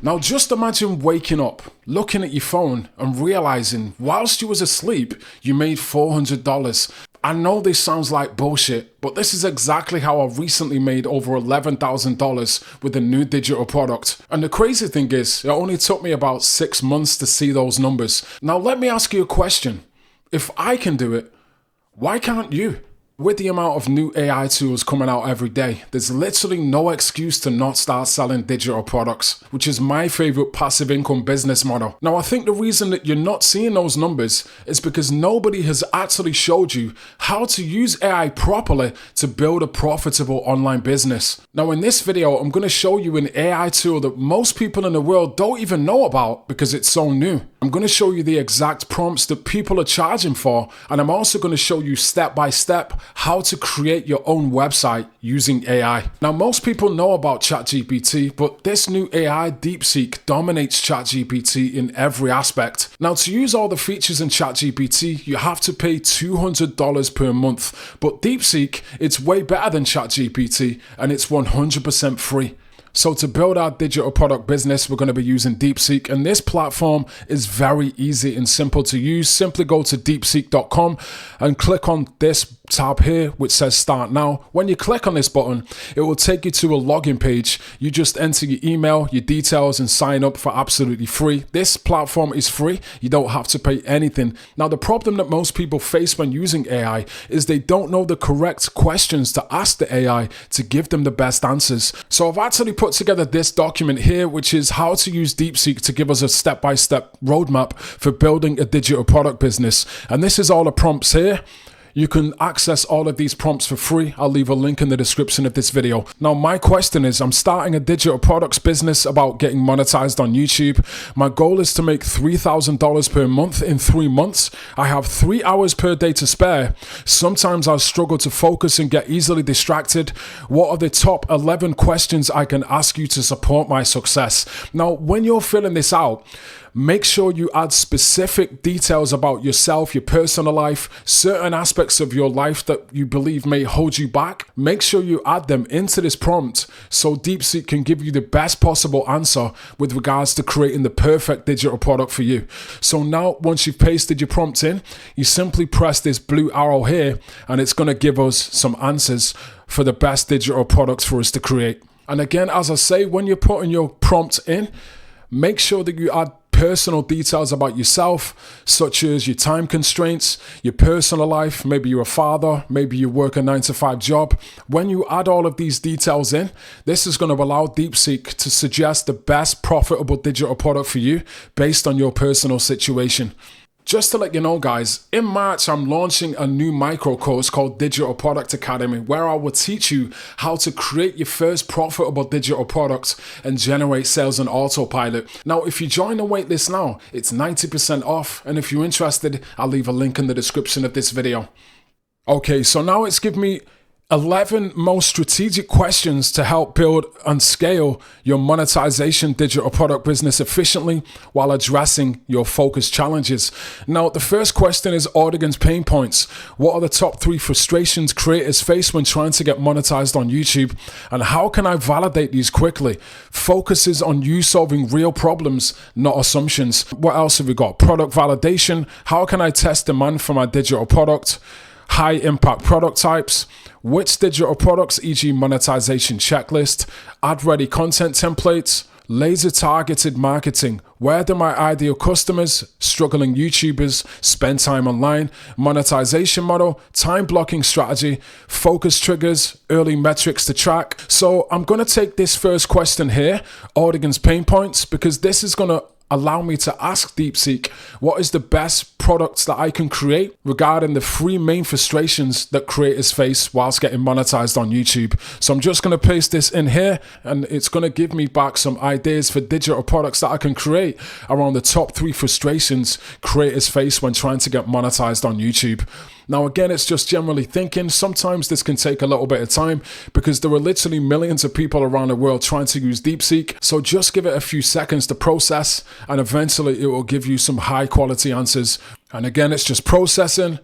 Now just imagine waking up, looking at your phone and realizing whilst you was asleep, you made $400. I know this sounds like bullshit, but this is exactly how I recently made over $11,000 with a new digital product. And the crazy thing is, it only took me about 6 months to see those numbers. Now let me ask you a question. If I can do it, why can't you? With the amount of new AI tools coming out every day, there's literally no excuse to not start selling digital products, which is my favorite passive income business model. Now, I think the reason that you're not seeing those numbers is because nobody has actually showed you how to use AI properly to build a profitable online business. Now, in this video, I'm going to show you an AI tool that most people in the world don't even know about because it's so new. I'm going to show you the exact prompts that people are charging for, and I'm also going to show you step by step how to create your own website using AI. Now, most people know about ChatGPT, but this new AI, DeepSeek, dominates ChatGPT in every aspect. Now, to use all the features in ChatGPT, you have to pay $200 per month, but DeepSeek, it's way better than ChatGPT, and it's 100% free. So to build our digital product business, we're going to be using DeepSeek, and this platform is very easy and simple to use. Simply go to deepseek.com and click on this tab here which says start now. When you click on this button, it will take you to a login page. You just enter your email, your details, and sign up for absolutely free. This platform is free. You don't have to pay anything. Now, the problem that most people face when using AI is they don't know the correct questions to ask the AI to give them the best answers. So I've actually put together this document here, which is how to use DeepSeek to give us a step-by-step roadmap for building a digital product business. And this is all the prompts here. You can access all of these prompts for free. I'll leave a link in the description of this video. Now, my question is, I'm starting a digital products business about getting monetized on YouTube. My goal is to make $3,000 per month in 3 months. I have 3 hours per day to spare. Sometimes I struggle to focus and get easily distracted. What are the top 11 questions I can ask you to support my success? Now, when you're filling this out, make sure you add specific details about yourself, your personal life, certain aspects of your life that you believe may hold you back. Make sure you add them into this prompt so DeepSeek can give you the best possible answer with regards to creating the perfect digital product for you. So now, once you've pasted your prompt in, you simply press this blue arrow here, and it's going to give us some answers for the best digital products for us to create. And again, as I say, when you're putting your prompt in, make sure that you add personal details about yourself, such as your time constraints, your personal life, maybe you're a father, maybe you work a 9-to-5 job. When you add all of these details in, this is going to allow DeepSeek to suggest the best profitable digital product for you based on your personal situation. Just to let you know, guys, in March, I'm launching a new micro course called Digital Product Academy, where I will teach you how to create your first profitable digital product and generate sales on autopilot. Now, if you join the waitlist now, it's 90% off. And if you're interested, I'll leave a link in the description of this video. Okay, so now it's given me 11 most strategic questions to help build and scale your monetization digital product business efficiently while addressing your focus challenges. Now, the first question is audience pain points. What are the top 3 frustrations creators face when trying to get monetized on YouTube? And how can I validate these quickly? Focuses on you solving real problems, not assumptions. What else have we got? Product validation. How can I test demand for my digital product? High impact product types, which digital products, e.g. monetization checklist, ad ready content templates, laser targeted marketing, where do my ideal customers, struggling YouTubers, spend time online, monetization model, time blocking strategy, focus triggers, early metrics to track. So I'm going to take this first question here, audience pain points, because this is going to allow me to ask DeepSeek what is the best products that I can create regarding the 3 main frustrations that creators face whilst getting monetized on YouTube. So I'm just going to paste this in here, and it's going to give me back some ideas for digital products that I can create around the top 3 frustrations creators face when trying to get monetized on YouTube. Now, again, it's just generally thinking. Sometimes this can take a little bit of time because there are literally millions of people around the world trying to use DeepSeek. So just give it a few seconds to process, and eventually it will give you some high quality answers. And again, it's just processing,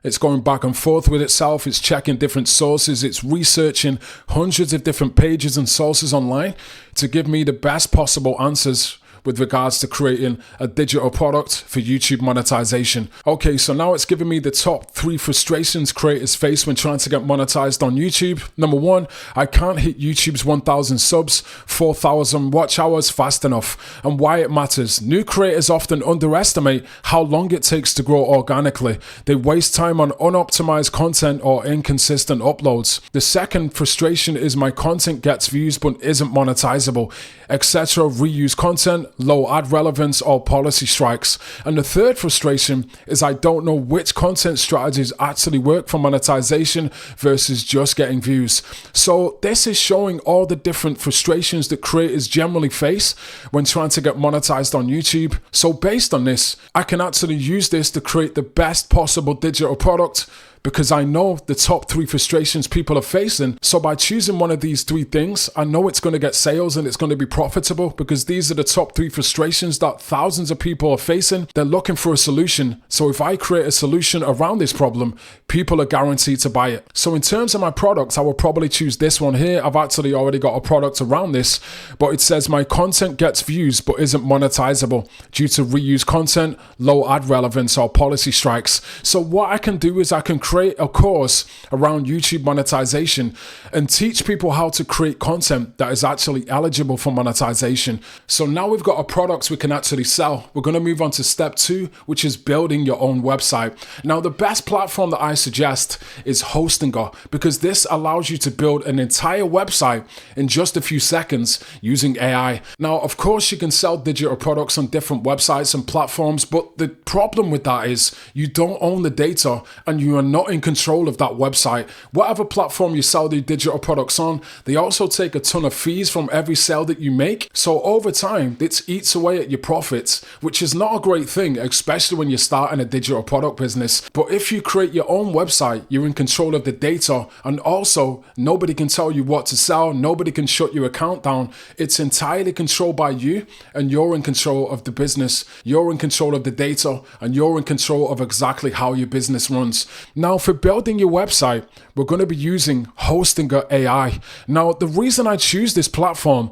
It's going back and forth with itself. It's checking different sources. It's researching hundreds of different pages and sources online to give me the best possible answers with regards to creating a digital product for YouTube monetization. Okay, so now it's giving me the top 3 frustrations creators face when trying to get monetized on YouTube. Number 1, I can't hit YouTube's 1,000 subs, 4,000 watch hours fast enough. And why it matters. New creators often underestimate how long it takes to grow organically. They waste time on unoptimized content or inconsistent uploads. The second frustration is my content gets views but isn't monetizable, etc. Reuse content, low ad relevance, or policy strikes. And the third frustration is I don't know which content strategies actually work for monetization versus just getting views. So this is showing all the different frustrations that creators generally face when trying to get monetized on YouTube. So based on this, I can actually use this to create the best possible digital product, because I know the top 3 frustrations people are facing. So by choosing one of these 3 things, I know it's going to get sales and it's going to be profitable, because these are the top 3 frustrations that thousands of people are facing. They're looking for a solution. So if I create a solution around this problem, people are guaranteed to buy it. So in terms of my products, I will probably choose this one here. I've actually already got a product around this, but it says my content gets views but isn't monetizable due to reuse content, low ad relevance, or policy strikes. So what I can do is I can create a course around YouTube monetization and teach people how to create content that is actually eligible for monetization. So now we've got a product we can actually sell. We're going to move on to step 2, which is building your own website. Now, the best platform that I suggest is Hostinger, because this allows you to build an entire website in just a few seconds using AI. Now, of course, you can sell digital products on different websites and platforms, but the problem with that is you don't own the data and you are not in control of that website. Whatever platform you sell the digital products on, they also take a ton of fees from every sale that you make. So over time, it eats away at your profits, which is not a great thing, especially when you're starting a digital product business. But if you create your own website, you're in control of the data, and also nobody can tell you what to sell. Nobody can shut your account down. It's entirely controlled by you, and you're in control of the business. You're in control of the data, and you're in control of exactly how your business runs. Now, for building your website, we're going to be using Hostinger AI. Now, the reason I choose this platform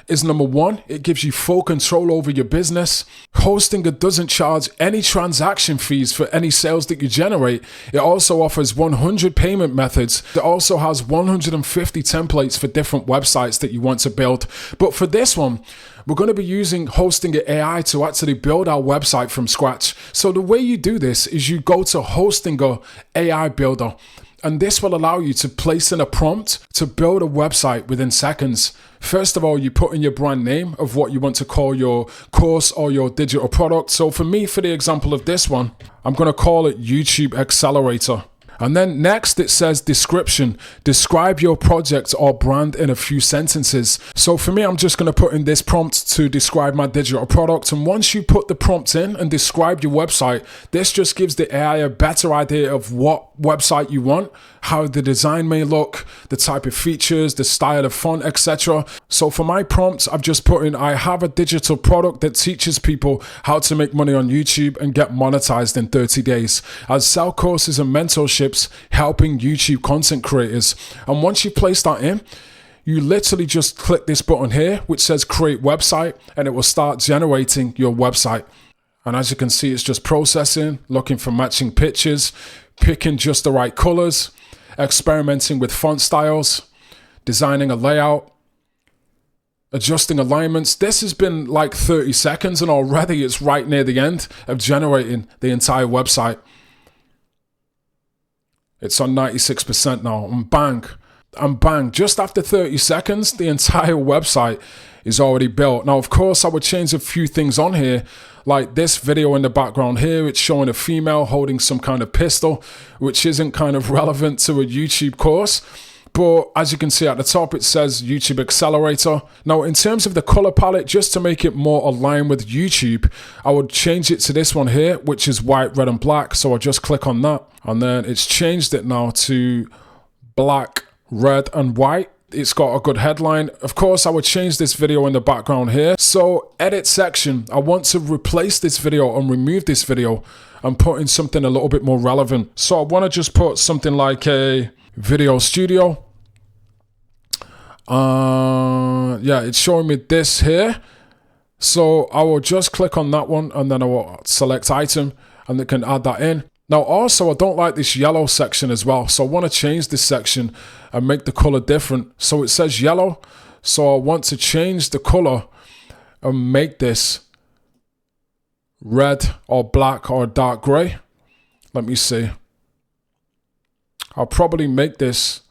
is number 1, it gives you full control over your business. Hostinger doesn't charge any transaction fees for any sales that you generate. It also offers 100 payment methods. It also has 150 templates for different websites that you want to build. But for this one, we're going to be using Hostinger AI to actually build our website from scratch. So the way you do this is you go to Hostinger AI Builder, and this will allow you to place in a prompt to build a website within seconds. First of all, you put in your brand name of what you want to call your course or your digital product. So for me, for the example of this one, I'm going to call it YouTube Accelerator. And then next it says description. Describe your project or brand in a few sentences. So for me, I'm just going to put in this prompt to describe my digital product. And once you put the prompt in and describe your website, this just gives the AI a better idea of what website you want, how the design may look, the type of features, the style of font, etc. So for my prompt, I've just put in, I have a digital product that teaches people how to make money on YouTube and get monetized in 30 days. I sell courses and mentorships helping YouTube content creators. And once you place that in, you literally just click this button here, which says create website, and it will start generating your website. And as you can see, it's just processing, looking for matching pictures, picking just the right colors, experimenting with font styles, designing a layout, adjusting alignments. This has been like 30 seconds and already it's right near the end of generating the entire website. It's on 96% now, and bang, just after 30 seconds, the entire website is already built. Now, of course, I would change a few things on here, like this video in the background here. It's showing a female holding some kind of pistol, which isn't kind of relevant to a YouTube course. But as you can see at the top, it says YouTube Accelerator. Now, in terms of the color palette, just to make it more aligned with YouTube, I would change it to this one here, which is white, red, and black. So I'll just click on that. And then it's changed it now to black, red, and white. It's got a good headline. Of course, I would change this video in the background here. So edit section, I want to replace this video and remove this video and put in something a little bit more relevant. So I want to just put something like a video studio. Yeah, it's showing me this here. So I will just click on that one and then I will select item and it can add that in. Now also, I don't like this yellow section as well. So I want to change this section and make the color different. So it says yellow. So I want to change the color and make this red or black or dark gray. Let me see. I'll probably make this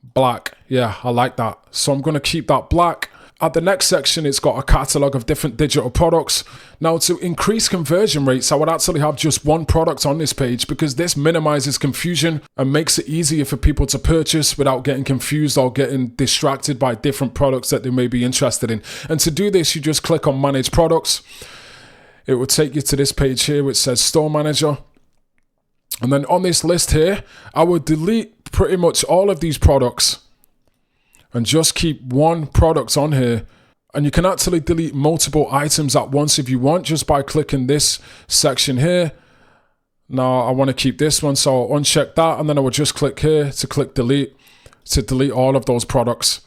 black. Yeah, I like that. So I'm going to keep that black. At the next section, it's got a catalog of different digital products. Now, to increase conversion rates, I would actually have just one product on this page because this minimizes confusion and makes it easier for people to purchase without getting confused or getting distracted by different products that they may be interested in. And to do this, you just click on Manage Products. It will take you to this page here which says Store Manager. And then on this list here, I would delete pretty much all of these products and just keep one product on here. And you can actually delete multiple items at once if you want, just by clicking this section here. Now I want to keep this one, so I'll uncheck that and then I will just click here to click delete to delete all of those products.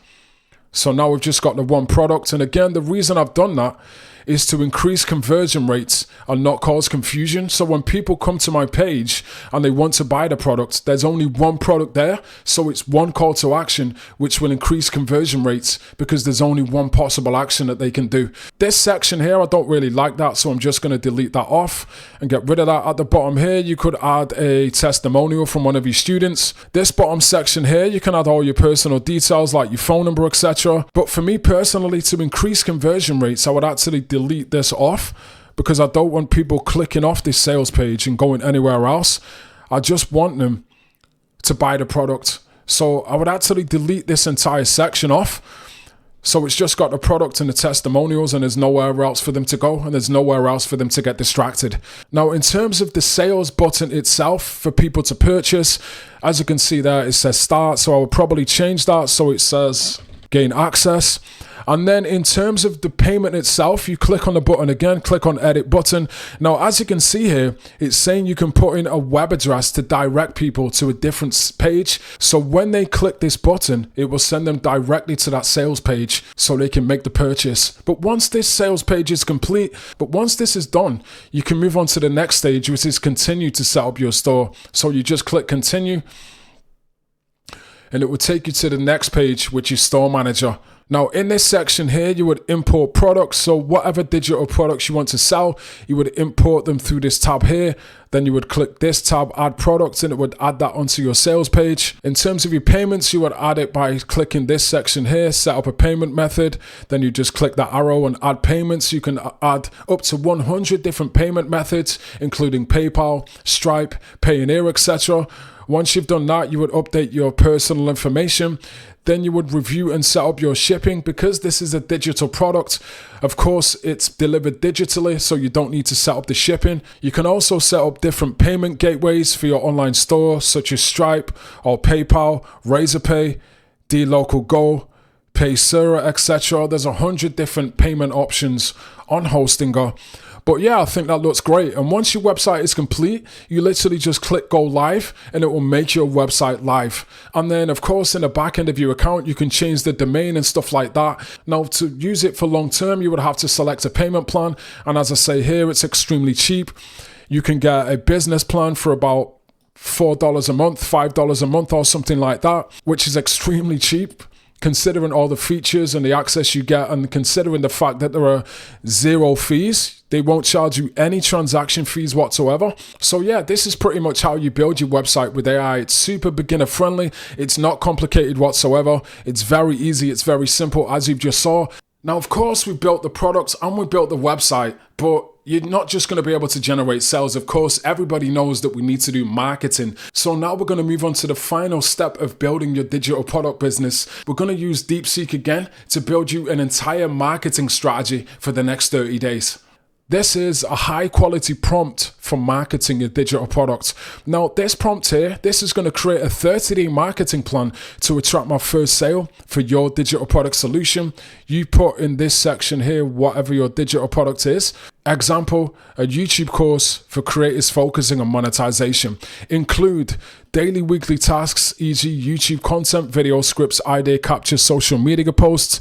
So now we've just got the one product. And again, the reason I've done that is to increase conversion rates and not cause confusion. So when people come to my page and they want to buy the product, there's only one product there. So it's one call to action, which will increase conversion rates because there's only one possible action that they can do. This section here, I don't really like that. So I'm just going to delete that off and get rid of that. At the bottom here, you could add a testimonial from one of your students. This bottom section here, you can add all your personal details like your phone number, etc. But for me personally, to increase conversion rates, I would actually delete this off because I don't want people clicking off this sales page and going anywhere else. I just want them to buy the product. So I would actually delete this entire section off. So it's just got the product and the testimonials and there's nowhere else for them to go and there's nowhere else for them to get distracted. Now, in terms of the sales button itself for people to purchase, as you can see there, it says start. So I will probably change that so it says gain access. And then in terms of the payment itself, you click on the button again, click on edit button. Now, as you can see here, it's saying you can put in a web address to direct people to a different page. So when they click this button, it will send them directly to that sales page so they can make the purchase. But once this sales page is complete, once this is done, you can move on to the next stage, which is continue to set up your store. So you just click continue and it will take you to the next page, which is Store Manager. Now, in this section here, you would import products. So whatever digital products you want to sell, you would import them through this tab here. Then you would click this tab, add products, and it would add that onto your sales page. In terms of your payments, you would add it by clicking this section here, set up a payment method. Then you just click that arrow and add payments. You can add up to 100 different payment methods, including PayPal, Stripe, Payoneer, etc. Once you've done that, you would update your personal information. Then you would review and set up your shipping. Because this is a digital product, of course, it's delivered digitally, so you don't need to set up the shipping. You can also set up different payment gateways for your online store, such as Stripe or PayPal, Razorpay, dLocalGo, Paysera, etc. There's 100 different payment options on Hostinger. But yeah, I think that looks great. And once your website is complete, you literally just click go live and it will make your website live. And then of course, in the back end of your account, you can change the domain and stuff like that. Now, to use it for long term, you would have to select a payment plan. And as I say here, it's extremely cheap. You can get a business plan for about $4 a month, $5 a month or something like that, which is extremely cheap, considering all the features and the access you get, and considering the fact that there are zero fees. They won't charge you any transaction fees whatsoever. So yeah, this is pretty much how you build your website with AI. It's super beginner friendly. It's not complicated whatsoever. It's very easy. It's very simple, as you just saw. Now, of course, we built the products and we built the website, but you're not just going to be able to generate sales. Of course, everybody knows that we need to do marketing. So now we're going to move on to the final step of building your digital product business. We're going to use DeepSeek again to build you an entire marketing strategy for the next 30 days. This is a high quality prompt for marketing your digital product. Now, this prompt here, this is going to create a 30-day marketing plan to attract my first sale for your digital product solution. You put in this section here whatever your digital product is. Example, a YouTube course for creators focusing on monetization. Include daily, weekly tasks, e.g. YouTube content, video scripts, idea capture, social media posts,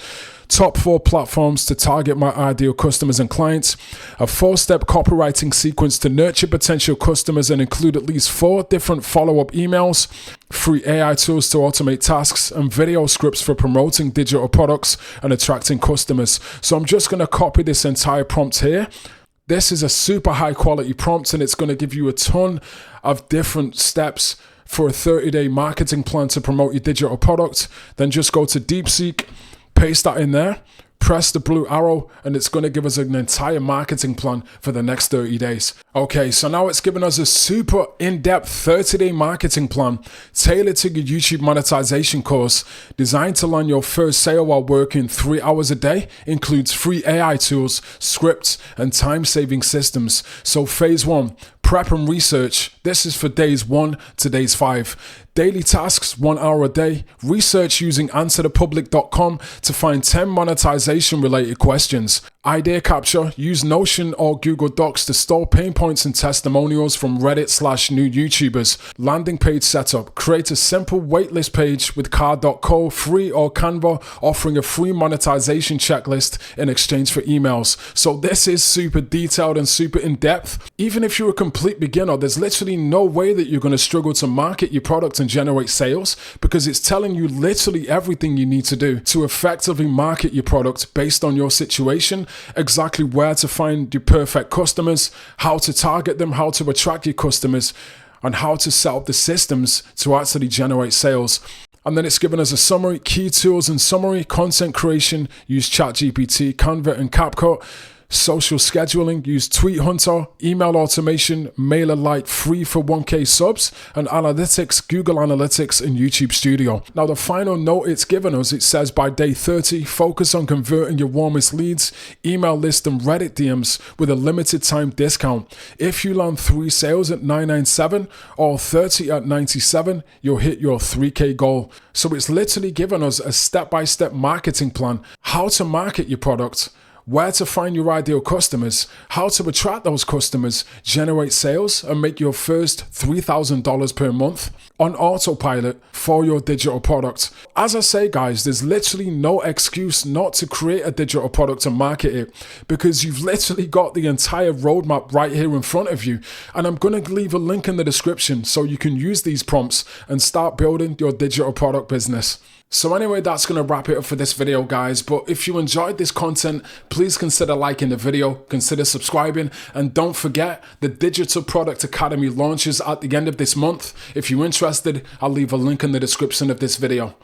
top 4 platforms to target my ideal customers and clients, a 4-step copywriting sequence to nurture potential customers and include at least 4 different follow-up emails, free AI tools to automate tasks, and video scripts for promoting digital products and attracting customers. So I'm just going to copy this entire prompt here. This is a super high quality prompt and it's going to give you a ton of different steps for a 30-day marketing plan to promote your digital product. Then just go to DeepSeek, paste that in there, press the blue arrow, and it's going to give us an entire marketing plan for the next 30 days. Okay, so now it's given us a super in-depth 30-day marketing plan tailored to your YouTube monetization course, designed to land your first sale while working 3 hours a day, includes free AI tools, scripts, and time-saving systems. So phase 1, prep and research. This is for days 1 to days 5. Daily tasks, 1 hour a day. Research using answerthepublic.com to find 10 monetization related questions. Idea capture, use Notion or Google Docs to store pain points and testimonials from Reddit/new YouTubers. Landing page setup, create a simple waitlist page with card.co, free or Canva, offering a free monetization checklist in exchange for emails. So this is super detailed and super in depth. Even if you're a complete beginner, there's literally no way that you're going to struggle to market your product and generate sales, because it's telling you literally everything you need to do to effectively market your product based on your situation, exactly where to find your perfect customers, how to target them, how to attract your customers, and how to set up the systems to actually generate sales. And then it's given us a summary, key tools and summary, content creation, use ChatGPT, Canva and CapCut. Social scheduling, use Tweet Hunter, email automation, MailerLite free for 1K subs, and analytics, Google Analytics and YouTube Studio. Now the final note it's given us, it says by day 30, focus on converting your warmest leads, email list and Reddit DMs with a limited time discount. If you land 3 sales at $997 or 30 at $97, you'll hit your 3K goal. So it's literally given us a step-by-step marketing plan, how to market your product, where to find your ideal customers, how to attract those customers, generate sales, and make your first $3,000 per month on autopilot for your digital product. As I say, guys, there's literally no excuse not to create a digital product and market it, because you've literally got the entire roadmap right here in front of you. And I'm going to leave a link in the description so you can use these prompts and start building your digital product business. So anyway, that's going to wrap it up for this video, guys. But if you enjoyed this content, please consider liking the video, consider subscribing, and don't forget the Digital Product Academy launches at the end of this month. If you're interested, I'll leave a link in the description of this video.